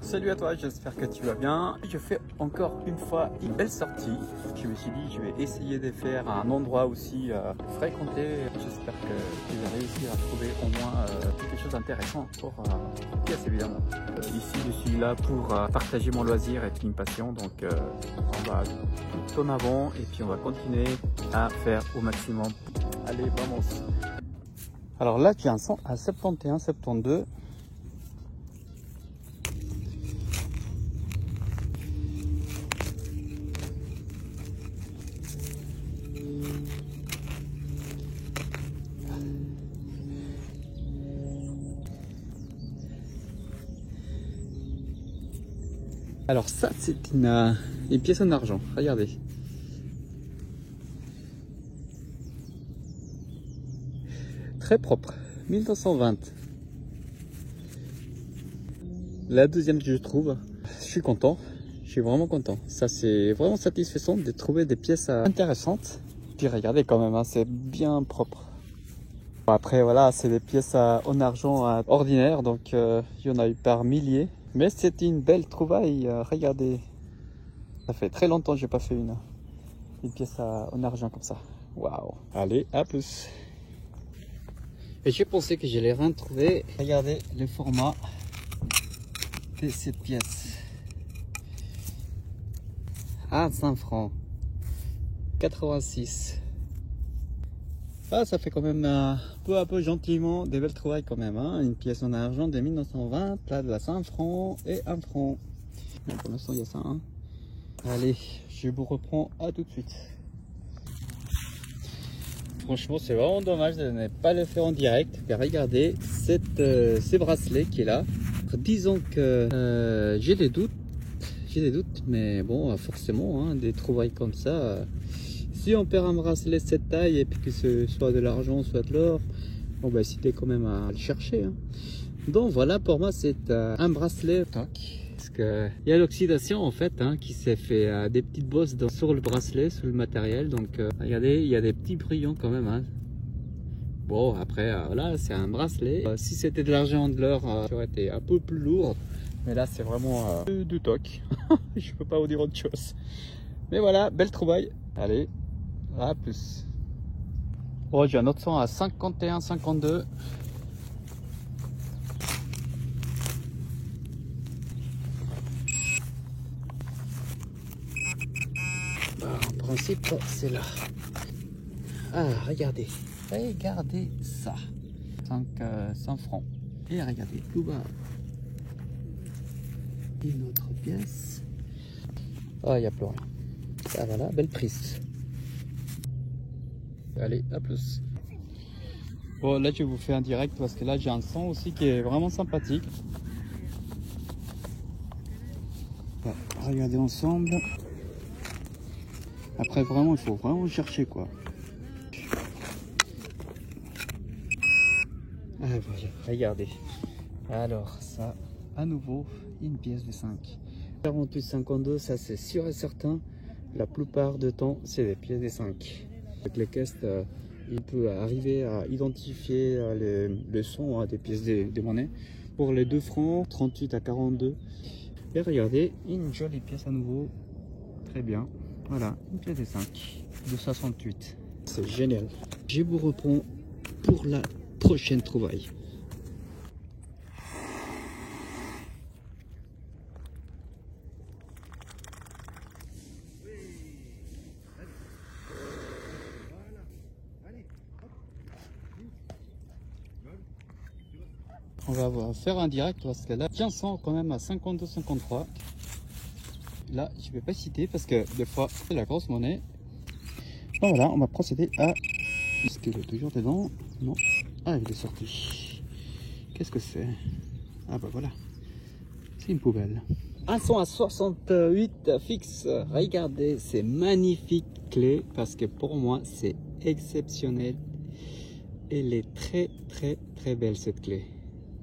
Salut à toi, j'espère que tu vas bien. Je fais encore une fois une belle sortie. Je me suis dit je vais essayer de faire un endroit aussi fréquenté. J'espère que je vais réussir à trouver au moins quelque chose d'intéressant pour pièce évidemment. Ici je suis là pour partager mon loisir et une passion. Donc on va tout en avant et puis on va continuer à faire au maximum. Allez, vamos. Alors là tu as un son à 71, 72. Alors ça c'est une pièce en argent, regardez. Très propre, 1220. La deuxième que je trouve, je suis content, je suis vraiment content. Ça c'est vraiment satisfaisant de trouver des pièces intéressantes. Puis regardez quand même, hein, c'est bien propre. Après voilà, c'est des pièces en argent ordinaires, donc il y en a eu par milliers. Mais c'est une belle trouvaille, regardez. Ça fait très longtemps que je n'ai pas fait une pièce en argent comme ça. Waouh! Allez, à plus! Et j'ai pensé que je l'ai rien trouvé. Regardez le format de cette pièce. Ah, 5 francs. 86. Ah, ça fait quand même peu à peu gentiment des belles trouvailles quand même. Hein. Une pièce en argent de 1920, là de la 5 francs et 1 franc. Bon, pour l'instant il y a ça. Hein. Allez, je vous reprends à tout de suite. Franchement, c'est vraiment dommage de ne pas le faire en direct. Mais regardez ce bracelet qui est là. Disons que j'ai des doutes. Mais bon, forcément, hein, des trouvailles comme ça. Si on perd un bracelet de cette taille et puis que ce soit de l'argent, soit de l'or, on va essayer quand même à le chercher. Hein. Donc voilà, pour moi, c'est un bracelet. Parce qu'il y a l'oxydation en fait hein, qui s'est fait des petites bosses sur le bracelet, sur le matériel. Donc regardez, il y a des petits brillants quand même. Hein. Bon, après, voilà, c'est un bracelet. Si c'était de l'argent, de l'or, ça aurait été un peu plus lourd. Mais là, c'est vraiment du toc. Je peux pas vous dire autre chose. Mais voilà, belle trouvaille. Allez, à plus. Oh, j'ai un autre son à 51, 52. En principe, c'est là. Ah, regardez. Regardez ça. 5 francs. Et regardez, tout bas. Une autre pièce. Ah, il n'y a plus rien. Ça, voilà, belle prise. Allez, à plus. Bon, là, je vous fais un direct parce que là, j'ai un son aussi qui est vraiment sympathique. Bon, regardez ensemble. Après, vraiment, il faut vraiment chercher, quoi. Ah, voilà, regardez. Alors, ça, à nouveau, une pièce de 5. 48,52, ça c'est sûr et certain. La plupart du temps, c'est des pièces de 5. Avec les caisses, il peut arriver à identifier le son des pièces de monnaie. Pour les 2 francs, 38 à 42. Et regardez, une jolie pièce à nouveau. Très bien. Voilà, une pièce de 5, de 68. C'est génial. Je vous reprends pour la prochaine trouvaille. On va faire un direct parce que là, j'ai un son quand même à 52-53. Là, je ne vais pas citer parce que des fois, c'est la grosse monnaie. Donc voilà, on va procéder à... Est-ce qu'il est toujours dedans? Non. Ah, il est sorti. Qu'est-ce que c'est? Ah bah voilà. C'est une poubelle. Un son à 68 fixe. Regardez, c'est magnifique clé parce que pour moi, c'est exceptionnel. Elle est très très très belle cette clé.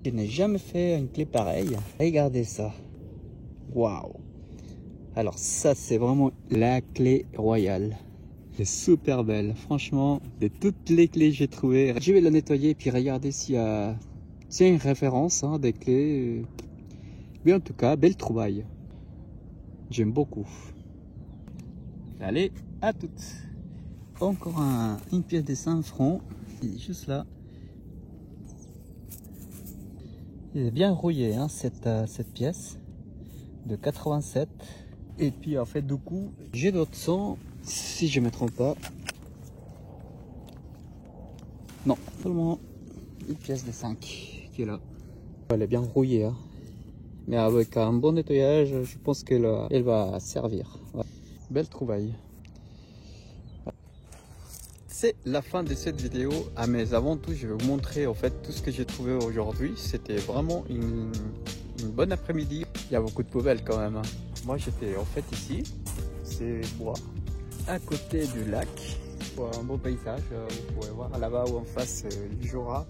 Je n'ai jamais fait une clé pareille. Regardez ça. Waouh. Alors ça, c'est vraiment la clé royale. Elle est super belle. Franchement, de toutes les clés que j'ai trouvées, je vais la nettoyer et puis regarder s'il y a une référence hein, des clés. Mais en tout cas, belle trouvaille. J'aime beaucoup. Allez, à toutes. Encore une pièce de 5 francs. Il est juste là. Il est bien rouillé, hein, cette pièce de 87. Et puis en fait, du coup, j'ai d'autres sons, si je ne me trompe pas. Non, seulement une pièce de 5 qui est là. Elle est bien rouillée, hein. Mais avec un bon nettoyage, je pense qu'elle va servir. Ouais. Belle trouvaille. C'est la fin de cette vidéo. Ah, mais avant tout, je vais vous montrer en fait tout ce que j'ai trouvé aujourd'hui. C'était vraiment une bonne après-midi. Il y a beaucoup de poubelles quand même, hein. Moi j'étais en fait ici, c'est bois, à côté du lac, pour un beau paysage. Vous pouvez voir là-bas où en face le Jura.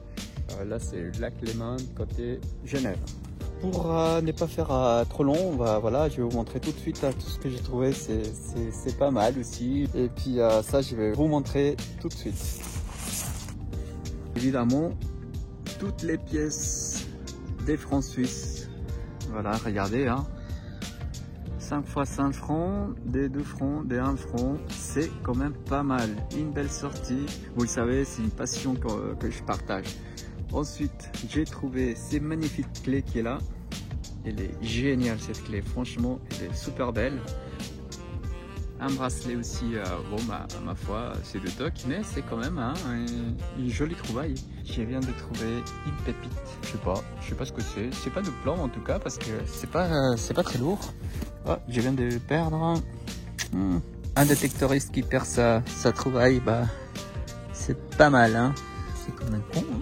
Là c'est le lac Léman côté Genève. Pour ne pas faire trop long, voilà, je vais vous montrer tout de suite tout ce que j'ai trouvé. C'est pas mal aussi. Et puis ça, je vais vous montrer tout de suite. Évidemment, toutes les pièces des francs suisses. Voilà, regardez, hein. 5 fois 5 francs, des 2 francs, des 1 franc, c'est quand même pas mal. Une belle sortie. Vous le savez, c'est une passion que je partage. Ensuite, j'ai trouvé ces magnifiques clés qui est là. Elle est géniale cette clé, franchement, elle est super belle. Un bracelet aussi, bon, ma foi, c'est de toc, mais c'est quand même une jolie trouvaille. Je viens de trouver une pépite, je sais pas ce que c'est. C'est pas de plomb en tout cas, parce que c'est pas très lourd. Oh, je viens de perdre un détectoriste qui perd sa trouvaille, bah c'est pas mal, hein. C'est quand même con, hein.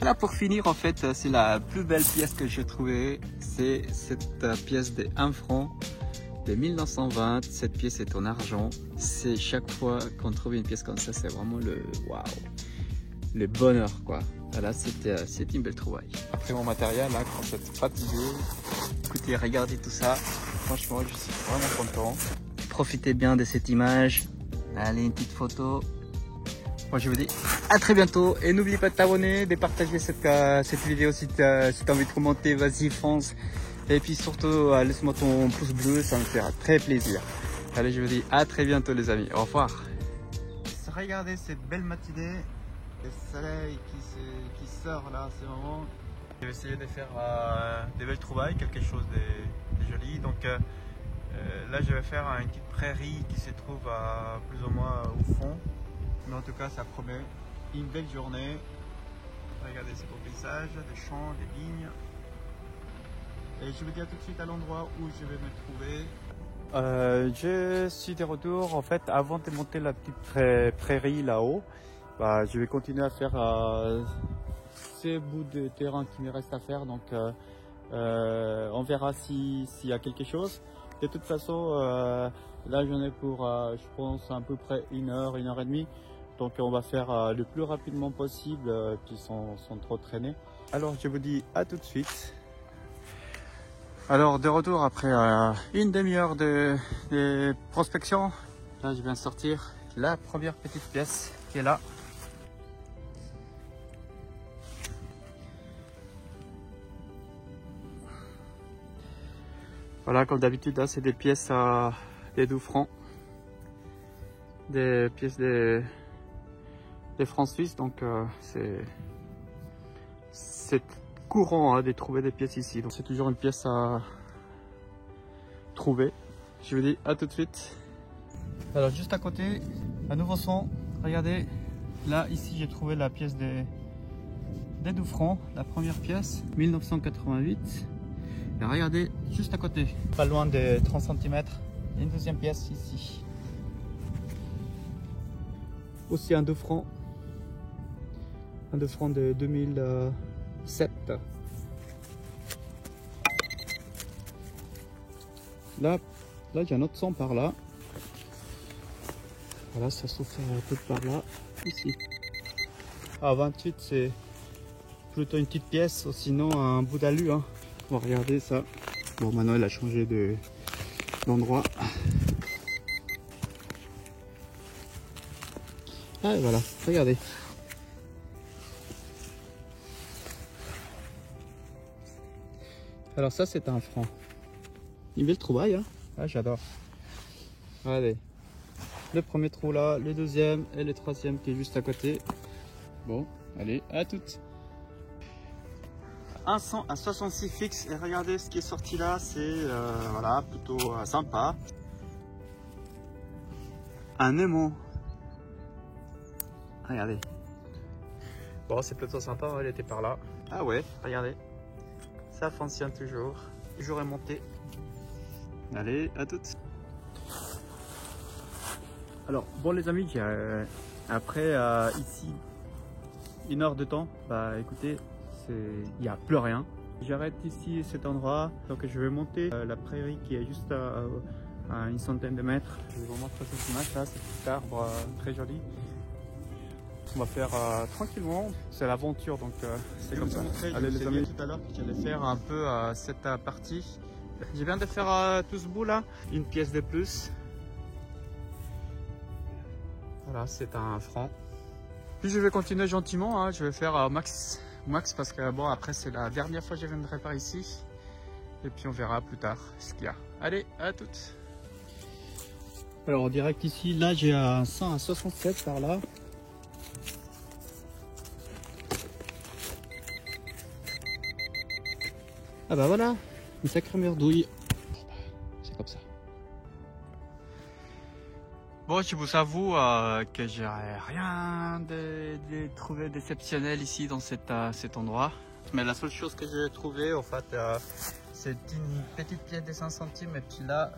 Là pour finir, en fait, c'est la plus belle pièce que j'ai trouvée. C'est cette pièce de 1 franc de 1920. Cette pièce est en argent. C'est chaque fois qu'on trouve une pièce comme ça, c'est vraiment le waouh, le bonheur quoi. Voilà, c'était une belle trouvaille. Après mon matériel, là, quand c'est fatigué, écoutez, regardez tout ça. Franchement, je suis vraiment content. Profitez bien de cette image. Allez, une petite photo. Moi je vous dis à très bientôt et n'oubliez pas de t'abonner, de partager cette vidéo si tu as envie de commenter, vas-y fonce. Et puis surtout laisse-moi ton pouce bleu, ça me fera très plaisir. Allez, je vous dis à très bientôt les amis, au revoir. Regardez cette belle matinée, le soleil qui sort là à ce moment. Je vais essayer de faire des belles trouvailles, quelque chose de joli. Donc là je vais faire une petite prairie qui se trouve plus ou moins au fond. Mais en tout cas, ça promet une belle journée. Regardez ces beaux paysages, des champs, des vignes. Et je vous dis à tout de suite à l'endroit où je vais me trouver. Je suis de retour. En fait, avant de monter la petite prairie là-haut, je vais continuer à faire ces bouts de terrain qui me reste à faire. Donc, on verra s'il y a quelque chose. De toute façon, là, j'en ai pour, je pense, à peu près 1 heure, 1 heure et demie. Donc on va faire le plus rapidement possible, puis sans trop traîner. Alors je vous dis à tout de suite. Alors de retour après une demi-heure de prospection. Là je viens de sortir la première petite pièce qui est là. Voilà, comme d'habitude, c'est des pièces des 12 francs. Des pièces des francs suisses, donc c'est courant de trouver des pièces ici, donc c'est toujours une pièce à trouver. Je vous dis à tout de suite. Alors juste à côté, un nouveau son, regardez, là ici j'ai trouvé la pièce des 12 francs, la première pièce, 1988. Et regardez, juste à côté, pas loin de 30 cm, une deuxième pièce ici. Aussi un 2 francs. Un 2 francs de 2007. Là j'ai un autre son par là. Voilà, ça souffle un peu par là. Ici. 28, c'est plutôt une petite pièce, ou sinon un bout d'alu. Hein. Bon, regardez ça. Bon, maintenant elle a changé d'endroit. Ah, et voilà, regardez. Alors ça c'est un franc. Une belle trouvaille, hein. Ah, j'adore. Allez, le premier trou là, le deuxième et le troisième qui est juste à côté. Bon, allez, à toutes. Un 100 à 66 fixe et regardez ce qui est sorti là, c'est voilà, plutôt sympa. Un Nemo. Regardez. Bon, c'est plutôt sympa, elle était par là. Ah ouais, regardez. Ça fonctionne toujours. Toujours remonté. Allez, à toutes. Alors, bon les amis, après ici 1 heure de temps, bah écoutez, il n'y a plus rien. J'arrête ici cet endroit, donc je vais monter la prairie qui est juste à une centaine de mètres. Je vais vous montrer cette image là, ce petit arbre très joli. On va faire tranquillement, c'est l'aventure donc c'est comme ça. Allez les amis, tout à l'heure j'allais faire un peu cette partie. Je viens de faire tout ce bout là, une pièce de plus. Voilà, c'est un franc. Puis je vais continuer gentiment, hein. Je vais faire max parce que bon après c'est la dernière fois que je viendrai par ici. Et puis on verra plus tard ce qu'il y a. Allez, à toutes. Alors en direct ici, là j'ai un 100 à 67 par là. Ah bah voilà, une sacrée merdouille. C'est comme ça. Bon, je vous avoue que j'ai rien de trouvé d'exceptionnel ici dans cet endroit. Mais la seule chose que j'ai trouvé, en fait, c'est une petite pièce de 5 centimes et puis là,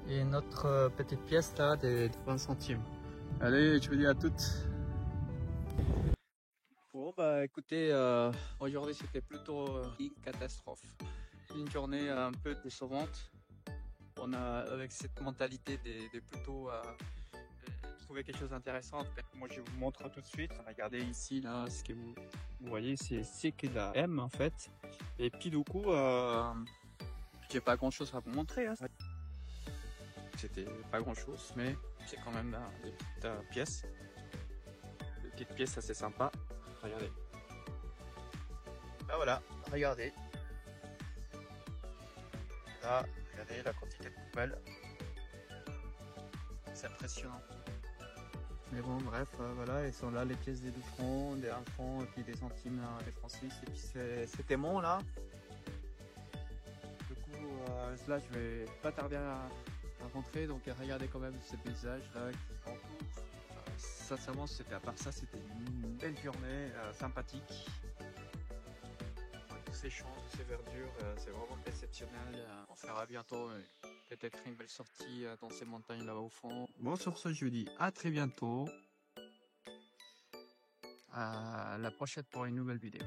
et une autre petite pièce là de 20 centimes. Allez, je vous dis à toutes. Bon bah écoutez, aujourd'hui c'était plutôt une catastrophe. Une journée un peu décevante. On a avec cette mentalité de plutôt trouver quelque chose d'intéressant. Moi je vous montre tout de suite. Regardez ici là, ce que vous voyez, c'est que la M en fait. Et puis du coup, j'ai pas grand chose à vous montrer. Hein. C'était pas grand chose, mais c'est quand même des petites pièces. Des petites pièces assez sympas. Regardez. Ah voilà, regardez. Là, regardez la quantité de poubelles. C'est impressionnant. Mais bon, bref, voilà, ils sont là les pièces des 2 francs, des 1 franc, et puis des centimes, des francs suisses, et puis c'était bon là. Du coup, là, je vais pas tarder à rentrer, donc regardez quand même ces paysages là qui entourent. Sincèrement, c'était à part ça, c'était une belle journée, sympathique. Tous ces champs, toutes ces verdures, c'est vraiment exceptionnel. On fera bientôt peut-être une belle sortie dans ces montagnes là-bas au fond. Bon, sur ce, je vous dis à très bientôt. À la prochaine pour une nouvelle vidéo.